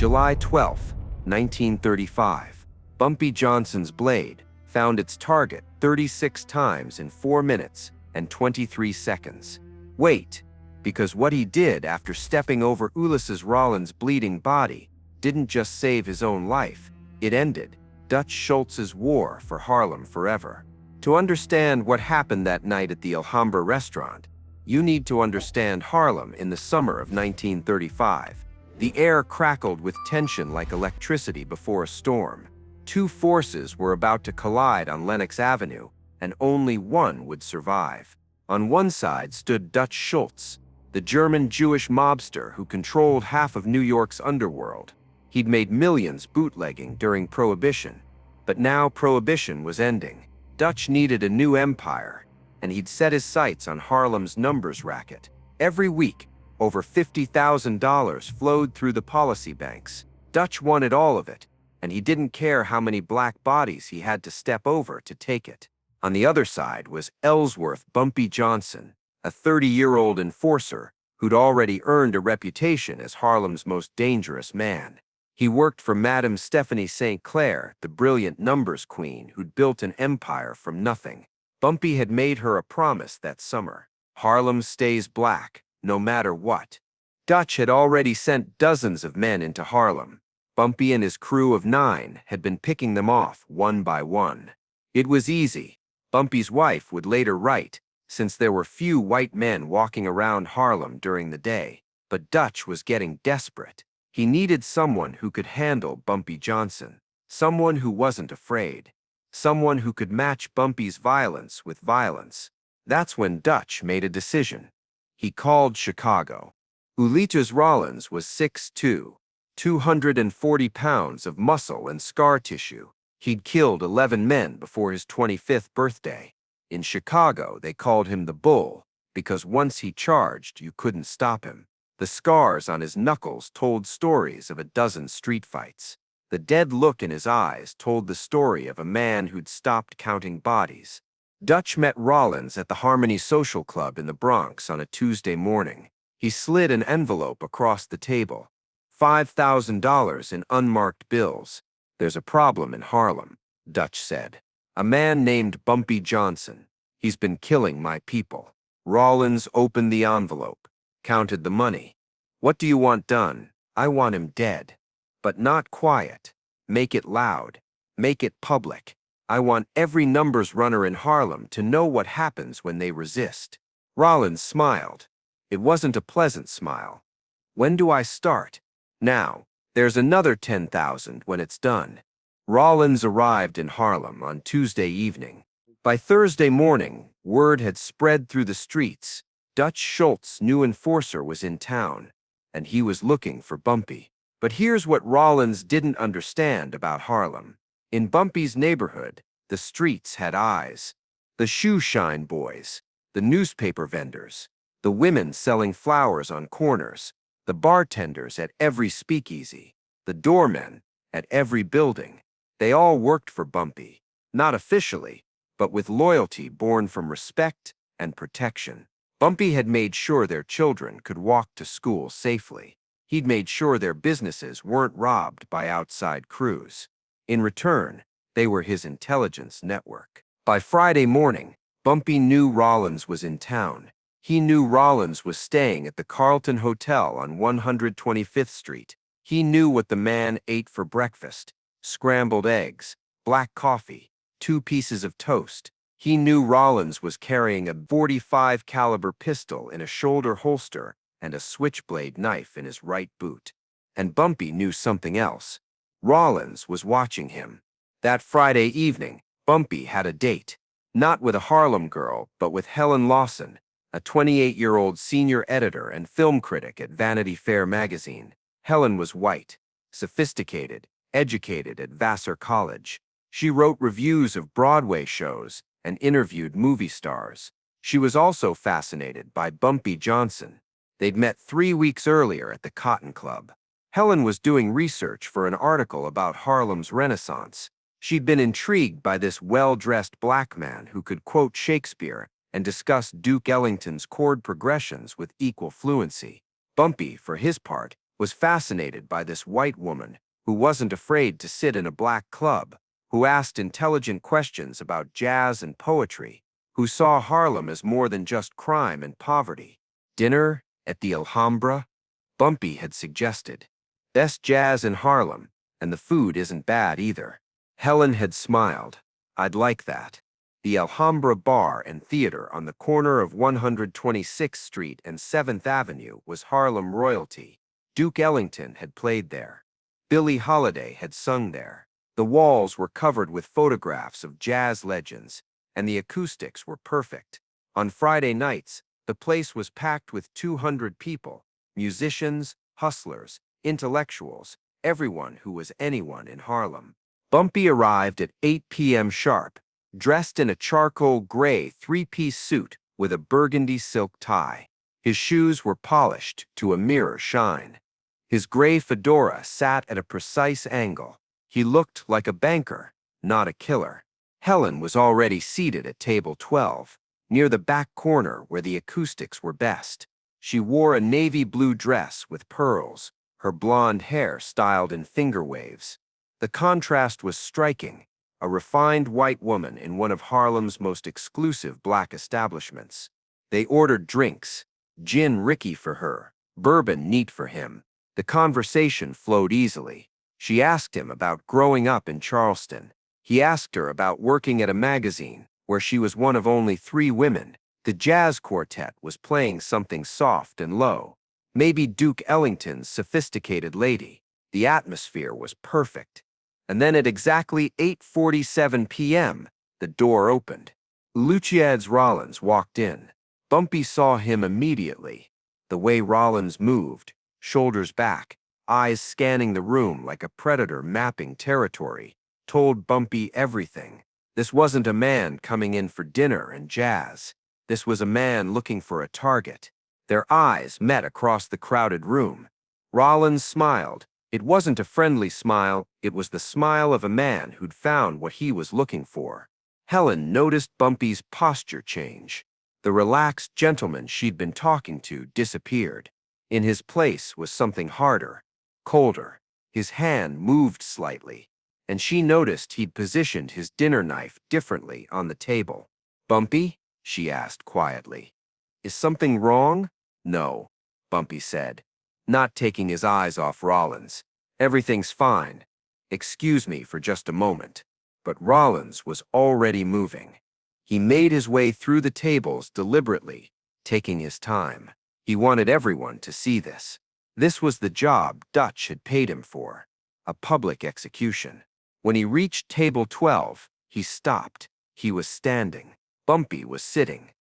July 12, 1935. Bumpy Johnson's blade found its target 36 times in 4 minutes and 23 seconds. Wait, because what he did after stepping over Ulissiz Rollins' bleeding body didn't just save his own life, it ended Dutch Schultz's war for Harlem forever. To understand what happened that night at the Alhambra Restaurant, you need to understand Harlem in the summer of 1935. The air crackled with tension like electricity before a storm. Two forces were about to collide on Lenox Avenue, and only one would survive. On one side stood Dutch Schultz, the German Jewish mobster who controlled half of New York's underworld. He'd made millions bootlegging during Prohibition, but now Prohibition was ending. Dutch needed a new empire, and he'd set his sights on Harlem's numbers racket. Every week, over $50,000 flowed through the policy banks. Dutch wanted all of it, and he didn't care how many black bodies he had to step over to take it. On the other side was Ellsworth Bumpy Johnson, a 30-year-old enforcer who'd already earned a reputation as Harlem's most dangerous man. He worked for Madame Stephanie St. Clair, the brilliant numbers queen who'd built an empire from nothing. Bumpy had made her a promise that summer. Harlem stays black, no matter what. Dutch had already sent dozens of men into Harlem. Bumpy and his crew of 9 had been picking them off one by one. It was easy, Bumpy's wife would later write, since there were few white men walking around Harlem during the day. But Dutch was getting desperate. He needed someone who could handle Bumpy Johnson, someone who wasn't afraid, someone who could match Bumpy's violence with violence. That's when Dutch made a decision. He called Chicago. Ulissiz Rollins was 6'2", 240 pounds of muscle and scar tissue. He'd killed 11 men before his 25th birthday. In Chicago, they called him the Bull, because once he charged, you couldn't stop him. The scars on his knuckles told stories of a dozen street fights. The dead look in his eyes told the story of a man who'd stopped counting bodies. Dutch met Rollins at the Harmony Social Club in the Bronx on a Tuesday morning. He slid an envelope across the table. $5,000 in unmarked bills. "There's a problem in Harlem," Dutch said. "A man named Bumpy Johnson. He's been killing my people." Rollins opened the envelope, counted the money. "What do you want done?" "I want him dead. But not quiet. Make it loud. Make it public. I want every numbers runner in Harlem to know what happens when they resist." Rollins smiled. It wasn't a pleasant smile. "When do I start?" "Now. There's another 10,000 when it's done." Rollins arrived in Harlem on Tuesday evening. By Thursday morning, word had spread through the streets. Dutch Schultz, new enforcer, was in town, and he was looking for Bumpy. But here's what Rollins didn't understand about Harlem. In Bumpy's neighborhood, the streets had eyes. The shoe shine boys, the newspaper vendors, the women selling flowers on corners, the bartenders at every speakeasy, the doormen at every building. They all worked for Bumpy, not officially, but with loyalty born from respect and protection. Bumpy had made sure their children could walk to school safely. He'd made sure their businesses weren't robbed by outside crews. In return, they were his intelligence network. By Friday morning, Bumpy knew Rollins was in town. He knew Rollins was staying at the Carlton Hotel on 125th Street. He knew what the man ate for breakfast: scrambled eggs, black coffee, 2 pieces of toast. He knew Rollins was carrying a .45 caliber pistol in a shoulder holster and a switchblade knife in his right boot. And Bumpy knew something else. Rollins was watching him. That Friday evening, Bumpy had a date. Not with a Harlem girl, but with Helen Lawson, a 28-year-old senior editor and film critic at Vanity Fair magazine. Helen was white, sophisticated, educated at Vassar College. She wrote reviews of Broadway shows and interviewed movie stars. She was also fascinated by Bumpy Johnson. They'd met 3 weeks earlier at the Cotton Club. Helen was doing research for an article about Harlem's Renaissance. She'd been intrigued by this well-dressed black man who could quote Shakespeare and discuss Duke Ellington's chord progressions with equal fluency. Bumpy, for his part, was fascinated by this white woman who wasn't afraid to sit in a black club, who asked intelligent questions about jazz and poetry, who saw Harlem as more than just crime and poverty. Dinner at the Alhambra? Bumpy had suggested. Best jazz in Harlem, and the food isn't bad either. Helen had smiled. I'd like that. The Alhambra Bar and Theater on the corner of 126th Street and 7th Avenue was Harlem royalty. Duke Ellington had played there. Billie Holiday had sung there. The walls were covered with photographs of jazz legends, and the acoustics were perfect. On Friday nights, the place was packed with 200 people, musicians, hustlers, intellectuals, everyone who was anyone in Harlem. Bumpy arrived at 8 p.m. sharp, dressed in a charcoal gray three-piece suit with a burgundy silk tie. His shoes were polished to a mirror shine. His gray fedora sat at a precise angle. He looked like a banker, not a killer. Helen was already seated at table 12, near the back corner where the acoustics were best. She wore a navy blue dress with pearls, her blonde hair styled in finger waves. The contrast was striking, a refined white woman in one of Harlem's most exclusive black establishments. They ordered drinks, gin Ricky for her, bourbon neat for him. The conversation flowed easily. She asked him about growing up in Charleston. He asked her about working at a magazine, where she was one of only 3 women. The jazz quartet was playing something soft and low. Maybe Duke Ellington's Sophisticated Lady. The atmosphere was perfect. And then at exactly 8:47 p.m., the door opened. Ulissiz Rollins walked in. Bumpy saw him immediately. The way Rollins moved, shoulders back, eyes scanning the room like a predator mapping territory, told Bumpy everything. This wasn't a man coming in for dinner and jazz. This was a man looking for a target. Their eyes met across the crowded room. Rollins smiled. It wasn't a friendly smile, it was the smile of a man who'd found what he was looking for. Helen noticed Bumpy's posture change. The relaxed gentleman she'd been talking to disappeared. In his place was something harder, colder. His hand moved slightly, and she noticed he'd positioned his dinner knife differently on the table. "Bumpy?" she asked quietly. "Is something wrong?" "No," Bumpy said, not taking his eyes off Rollins. "Everything's fine. Excuse me for just a moment." But Rollins was already moving. He made his way through the tables deliberately, taking his time. He wanted everyone to see this. This was the job Dutch had paid him for, a public execution. When he reached table 12, he stopped. He was standing. Bumpy was sitting.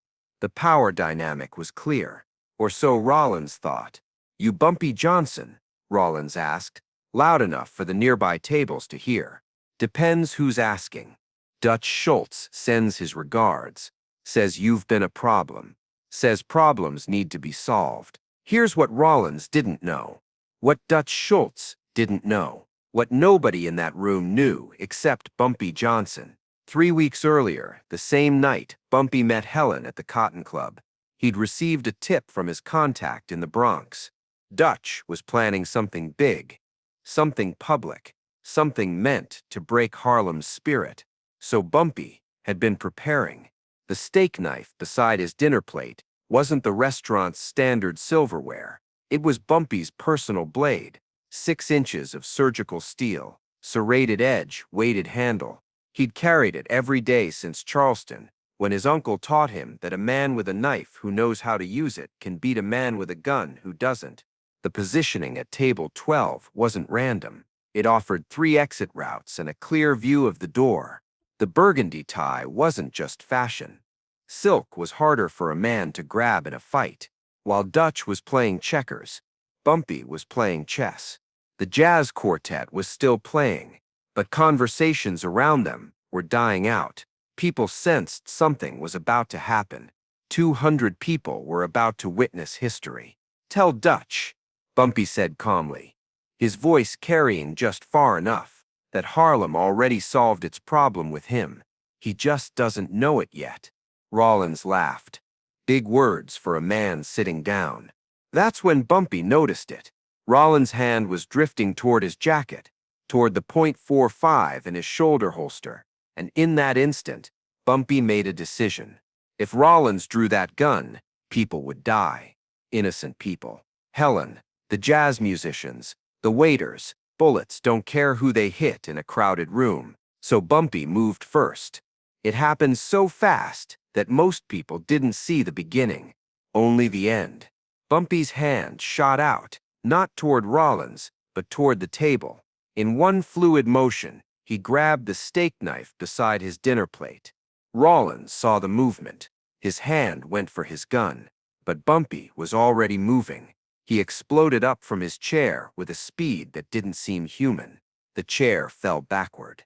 The power dynamic was clear, or so Rollins thought. "You Bumpy Johnson?" Rollins asked, loud enough for the nearby tables to hear. "Depends who's asking. Dutch Schultz sends his regards. Says you've been a problem. Says problems need to be solved." Here's what Rollins didn't know. What Dutch Schultz didn't know. What nobody in that room knew except Bumpy Johnson. 3 weeks earlier, the same night, Bumpy met Helen at the Cotton Club. He'd received a tip from his contact in the Bronx. Dutch was planning something big, something public, something meant to break Harlem's spirit. So Bumpy had been preparing. The steak knife beside his dinner plate wasn't the restaurant's standard silverware. It was Bumpy's personal blade, 6 inches of surgical steel, serrated edge, weighted handle. He'd carried it every day since Charleston, when his uncle taught him that a man with a knife who knows how to use it can beat a man with a gun who doesn't. The positioning at table 12 wasn't random. It offered 3 exit routes and a clear view of the door. The burgundy tie wasn't just fashion. Silk was harder for a man to grab in a fight. While Dutch was playing checkers, Bumpy was playing chess. The jazz quartet was still playing, but conversations around them were dying out. People sensed something was about to happen. 200 people were about to witness history. "Tell Dutch," Bumpy said calmly, his voice carrying just far enough that Harlem already solved its problem with him. "He just doesn't know it yet." Rollins laughed. Big words for a man sitting down. That's when Bumpy noticed it. Rollins' hand was drifting toward his jacket, toward the .45 in his shoulder holster, and in that instant, Bumpy made a decision. If Rollins drew that gun, people would die. Innocent people. Helen, the jazz musicians, the waiters, bullets don't care who they hit in a crowded room, so Bumpy moved first. It happened so fast that most people didn't see the beginning, only the end. Bumpy's hand shot out, not toward Rollins, but toward the table. In one fluid motion, he grabbed the steak knife beside his dinner plate. Rollins saw the movement. His hand went for his gun, but Bumpy was already moving. He exploded up from his chair with a speed that didn't seem human. The chair fell backward.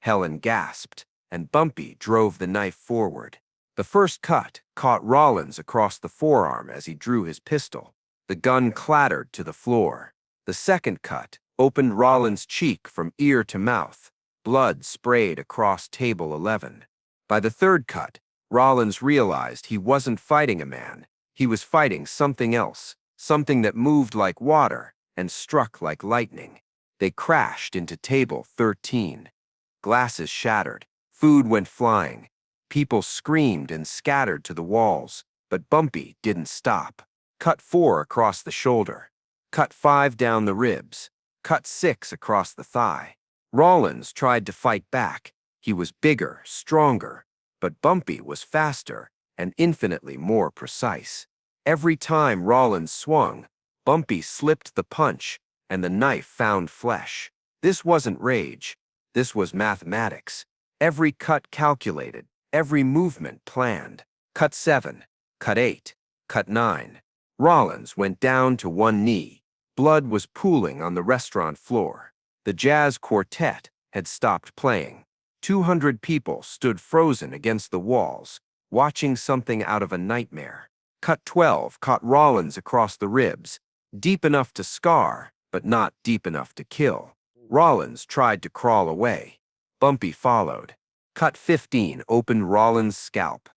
Helen gasped, and Bumpy drove the knife forward. The first cut caught Rollins across the forearm as he drew his pistol. The gun clattered to the floor. The second cut opened Rollins' cheek from ear to mouth. Blood sprayed across table 11. By the third cut, Rollins realized he wasn't fighting a man. He was fighting something else, something that moved like water and struck like lightning. They crashed into table 13. Glasses shattered. Food went flying. People screamed and scattered to the walls, but Bumpy didn't stop. Cut 4 across the shoulder. Cut 5 down the ribs. Cut 6 across the thigh. Rollins tried to fight back. He was bigger, stronger, but Bumpy was faster and infinitely more precise. Every time Rollins swung, Bumpy slipped the punch, and the knife found flesh. This wasn't rage. This was mathematics. Every cut calculated, every movement planned. Cut 7, cut 8, cut 9. Rollins went down to one knee. Blood was pooling on the restaurant floor. The jazz quartet had stopped playing. 200 people stood frozen against the walls, watching something out of a nightmare. Cut 12 caught Rollins across the ribs, deep enough to scar, but not deep enough to kill. Rollins tried to crawl away. Bumpy followed. Cut 15 opened Rollins' scalp.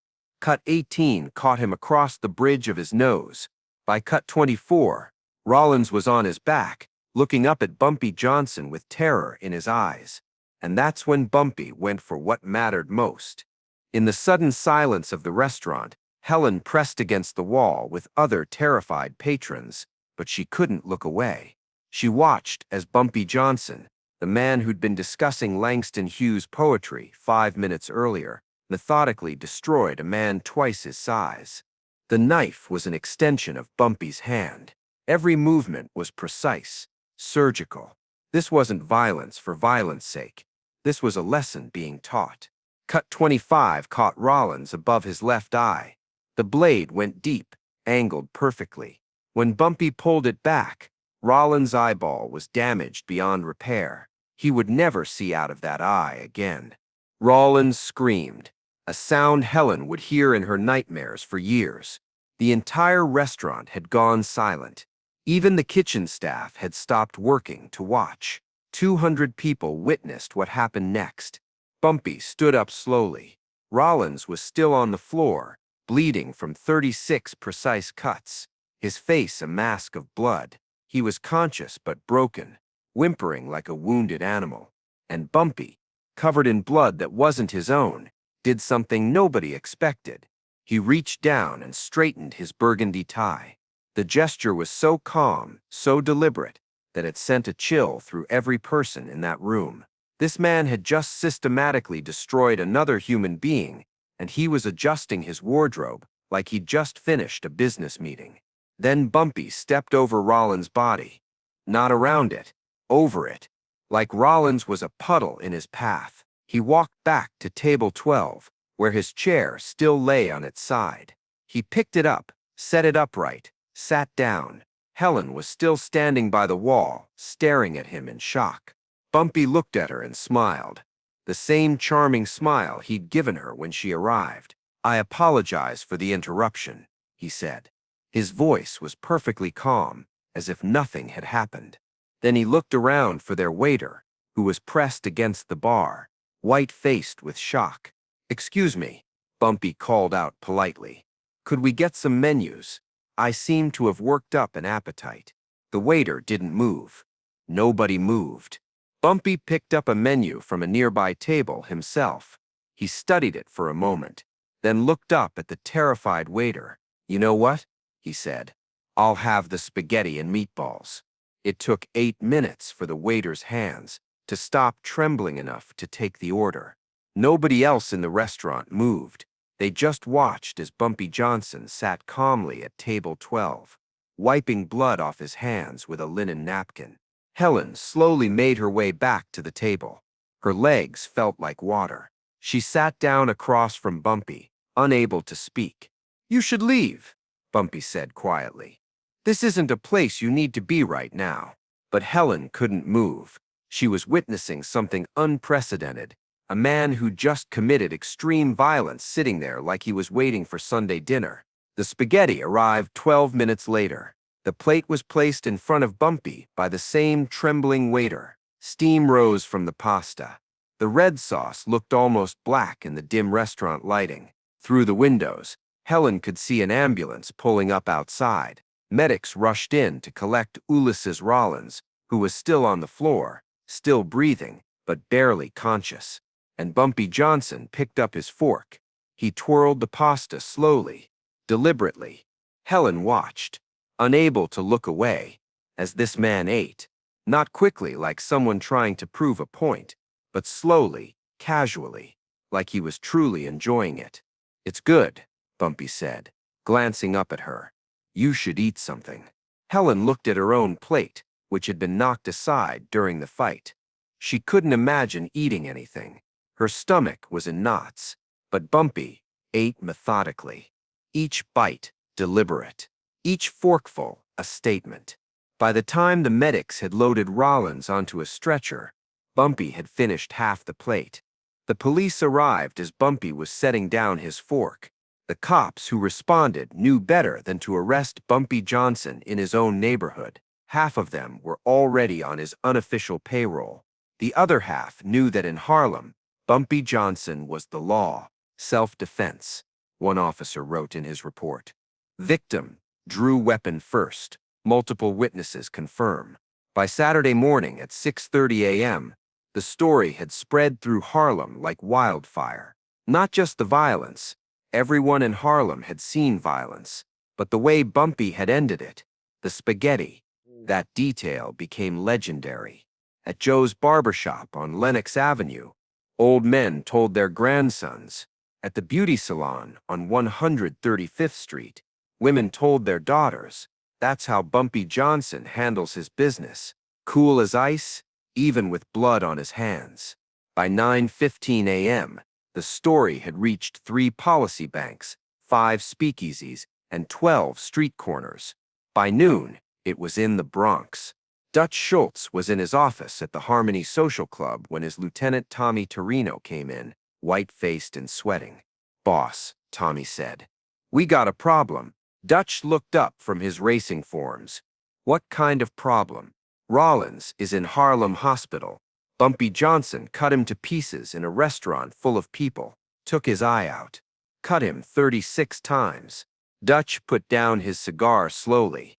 Cut 18 caught him across the bridge of his nose. By cut 24, Rollins was on his back, looking up at Bumpy Johnson with terror in his eyes. And that's when Bumpy went for what mattered most. In the sudden silence of the restaurant, Helen pressed against the wall with other terrified patrons, but she couldn't look away. She watched as Bumpy Johnson, the man who'd been discussing Langston Hughes' poetry 5 minutes earlier, methodically destroyed a man twice his size. The knife was an extension of Bumpy's hand. Every movement was precise, surgical. This wasn't violence for violence sake. This was a lesson being taught. Cut 25 caught Rollins above his left eye. The blade went deep, angled perfectly. When Bumpy pulled it back, Rollins' eyeball was damaged beyond repair. He would never see out of that eye again. Rollins screamed, a sound Helen would hear in her nightmares for years. The entire restaurant had gone silent. Even the kitchen staff had stopped working to watch. 200 people witnessed what happened next. Bumpy stood up slowly. Rollins was still on the floor, bleeding from 36 precise cuts, his face a mask of blood. He was conscious but broken, whimpering like a wounded animal. And Bumpy, covered in blood that wasn't his own, did something nobody expected. He reached down and straightened his burgundy tie. The gesture was so calm, so deliberate, that it sent a chill through every person in that room. This man had just systematically destroyed another human being, and he was adjusting his wardrobe like he'd just finished a business meeting. Then Bumpy stepped over Rollins' body. Not around it, over it. Like Rollins was a puddle in his path. He walked back to table 12, where his chair still lay on its side. He picked it up, set it upright, sat down. Helen was still standing by the wall, staring at him in shock. Bumpy looked at her and smiled. The same charming smile he'd given her when she arrived. "I apologize for the interruption," he said. His voice was perfectly calm, as if nothing had happened. Then he looked around for their waiter, who was pressed against the bar, white-faced with shock. "Excuse me," Bumpy called out politely. "Could we get some menus? I seem to have worked up an appetite." The waiter didn't move. Nobody moved. Bumpy picked up a menu from a nearby table himself. He studied it for a moment, then looked up at the terrified waiter. "You know what?" he said. "I'll have the spaghetti and meatballs." It took 8 minutes for the waiter's hands to stop trembling enough to take the order. Nobody else in the restaurant moved. They just watched as Bumpy Johnson sat calmly at table 12, wiping blood off his hands with a linen napkin. Helen slowly made her way back to the table. Her legs felt like water. She sat down across from Bumpy, unable to speak. "You should leave," Bumpy said quietly. "This isn't a place you need to be right now." But Helen couldn't move. She was witnessing something unprecedented. A man who just committed extreme violence sitting there like he was waiting for Sunday dinner. The spaghetti arrived 12 minutes later. The plate was placed in front of Bumpy by the same trembling waiter. Steam rose from the pasta. The red sauce looked almost black in the dim restaurant lighting. Through the windows, Helen could see an ambulance pulling up outside. Medics rushed in to collect Ulissiz Rollins, who was still on the floor, still breathing, but barely conscious. And Bumpy Johnson picked up his fork. He twirled the pasta slowly, deliberately. Helen watched, unable to look away, as this man ate, not quickly like someone trying to prove a point, but slowly, casually, like he was truly enjoying it. "It's good," Bumpy said, glancing up at her. "You should eat something." Helen looked at her own plate, which had been knocked aside during the fight. She couldn't imagine eating anything. Her stomach was in knots, but Bumpy ate methodically. Each bite deliberate, each forkful a statement. By the time the medics had loaded Rollins onto a stretcher, Bumpy had finished half the plate. The police arrived as Bumpy was setting down his fork. The cops who responded knew better than to arrest Bumpy Johnson in his own neighborhood. Half of them were already on his unofficial payroll. The other half knew that in Harlem, Bumpy Johnson was the law. "Self-defense," one officer wrote in his report. "Victim drew weapon first. Multiple witnesses confirm." By Saturday morning at 6:30 a.m., the story had spread through Harlem like wildfire. Not just the violence. Everyone in Harlem had seen violence, but the way Bumpy had ended it, the spaghetti, that detail became legendary. At Joe's barbershop on Lenox Avenue, old men told their grandsons. At the beauty salon on 135th Street, women told their daughters. That's how Bumpy Johnson handles his business. Cool as ice, even with blood on his hands. By 9:15 a.m., the story had reached 3 policy banks, 5 speakeasies, and 12 street corners. By noon, it was in the Bronx. Dutch Schultz was in his office at the Harmony Social Club when his lieutenant Tommy Torino came in, white-faced and sweating. "Boss," Tommy said, "we got a problem." Dutch looked up from his racing forms. "What kind of problem?" "Rollins is in Harlem Hospital. Bumpy Johnson cut him to pieces in a restaurant full of people, took his eye out, cut him 36 times. Dutch put down his cigar slowly.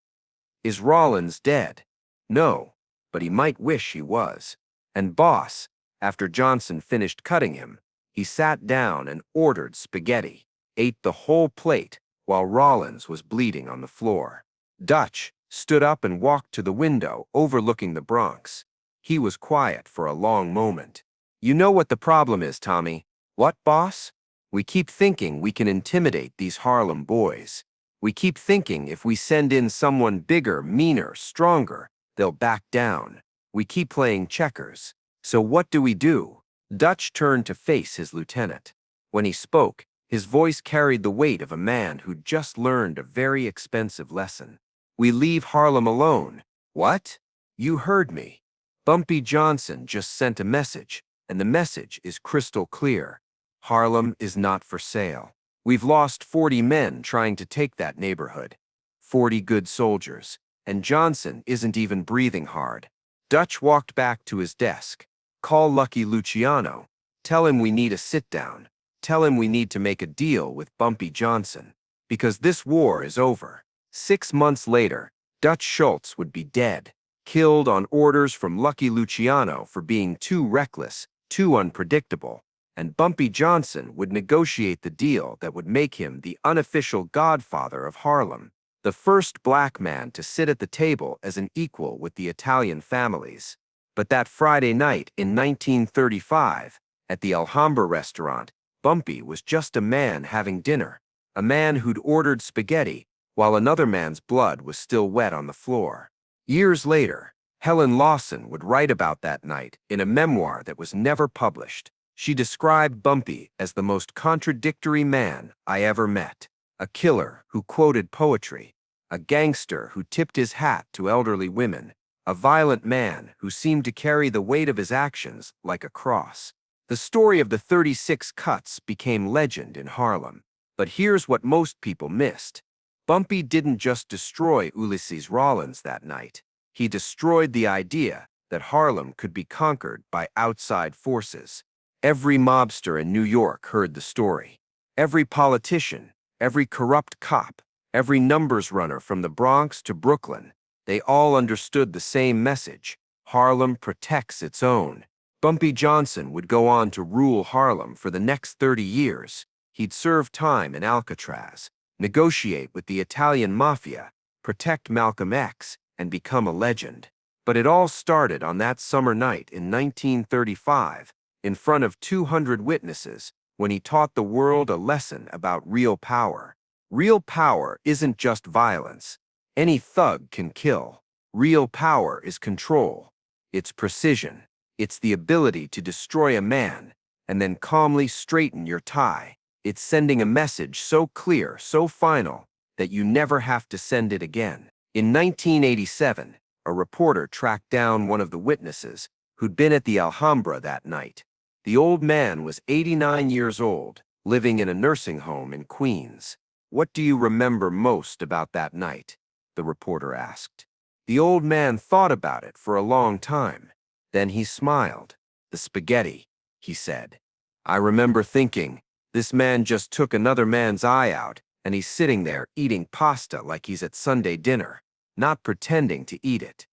"Is Rollins dead?" "No, but he might wish he was." And boss, after Johnson finished cutting him, he sat down and ordered spaghetti, ate the whole plate while Rollins was bleeding on the floor. Dutch stood up and walked to the window overlooking the Bronx. He was quiet for a long moment. "You know what the problem is, Tommy." "What, boss?" "We keep thinking we can intimidate these Harlem boys. We keep thinking if we send in someone bigger, meaner, stronger, they'll back down. We keep playing checkers. So what do we do?" Dutch turned to face his lieutenant. When he spoke, his voice carried the weight of a man who'd just learned a very expensive lesson. "We leave Harlem alone." "What?" "You heard me. Bumpy Johnson just sent a message, and the message is crystal clear. Harlem is not for sale. We've lost 40 men trying to take that neighborhood. 40 good soldiers, and Johnson isn't even breathing hard." Dutch walked back to his desk. "Call Lucky Luciano. Tell him we need a sit-down. Tell him we need to make a deal with Bumpy Johnson. Because this war is over." 6 months later, Dutch Schultz would be dead, killed on orders from Lucky Luciano for being too reckless, too unpredictable, and Bumpy Johnson would negotiate the deal that would make him the unofficial godfather of Harlem, the first black man to sit at the table as an equal with the Italian families. But that Friday night in 1935, at the Alhambra Restaurant, Bumpy was just a man having dinner, a man who'd ordered spaghetti while another man's blood was still wet on the floor. Years later, Helen Lawson would write about that night in a memoir that was never published. She described Bumpy as the most contradictory man I ever met, a killer who quoted poetry, a gangster who tipped his hat to elderly women, a violent man who seemed to carry the weight of his actions like a cross. The story of the 36 cuts became legend in Harlem. But here's what most people missed. Bumpy didn't just destroy Ulissiz Rollins that night. He destroyed the idea that Harlem could be conquered by outside forces. Every mobster in New York heard the story. Every politician, every corrupt cop, every numbers runner from the Bronx to Brooklyn, they all understood the same message. Harlem protects its own. Bumpy Johnson would go on to rule Harlem for the next 30 years. He'd serve time in Alcatraz, negotiate with the Italian mafia, protect Malcolm X, and become a legend. But it all started on that summer night in 1935, in front of 200 witnesses, when he taught the world a lesson about real power. Real power isn't just violence. Any thug can kill. Real power is control. It's precision. It's the ability to destroy a man and then calmly straighten your tie. It's sending a message so clear, so final, that you never have to send it again. In 1987, a reporter tracked down one of the witnesses who'd been at the Alhambra that night. The old man was 89 years old, living in a nursing home in Queens. "What do you remember most about that night?" the reporter asked. The old man thought about it for a long time. Then he smiled. "The spaghetti," he said. "I remember thinking, this man just took another man's eye out, and he's sitting there eating pasta like he's at Sunday dinner, not pretending to eat it.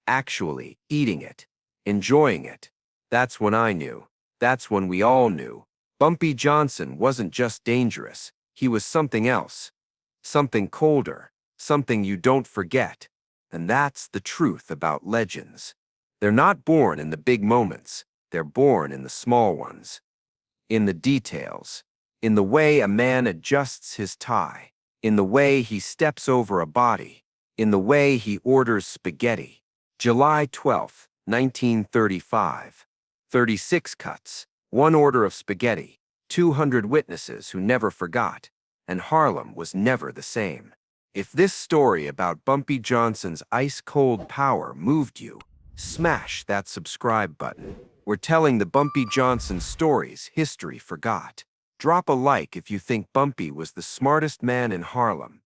Actually eating it, enjoying it." That's when I knew. That's when we all knew. Bumpy Johnson wasn't just dangerous. He was something else. Something colder. Something you don't forget. And that's the truth about legends. They're not born in the big moments. They're born in the small ones. In the details, in the way a man adjusts his tie, in the way he steps over a body, in the way he orders spaghetti. July 12, 1935. 36 cuts, one order of spaghetti, 200 witnesses who never forgot, and Harlem was never the same. If this story about Bumpy Johnson's ice-cold power moved you, smash that subscribe button. We're telling the Bumpy Johnson stories history forgot. Drop a like if you think Bumpy was the smartest man in Harlem.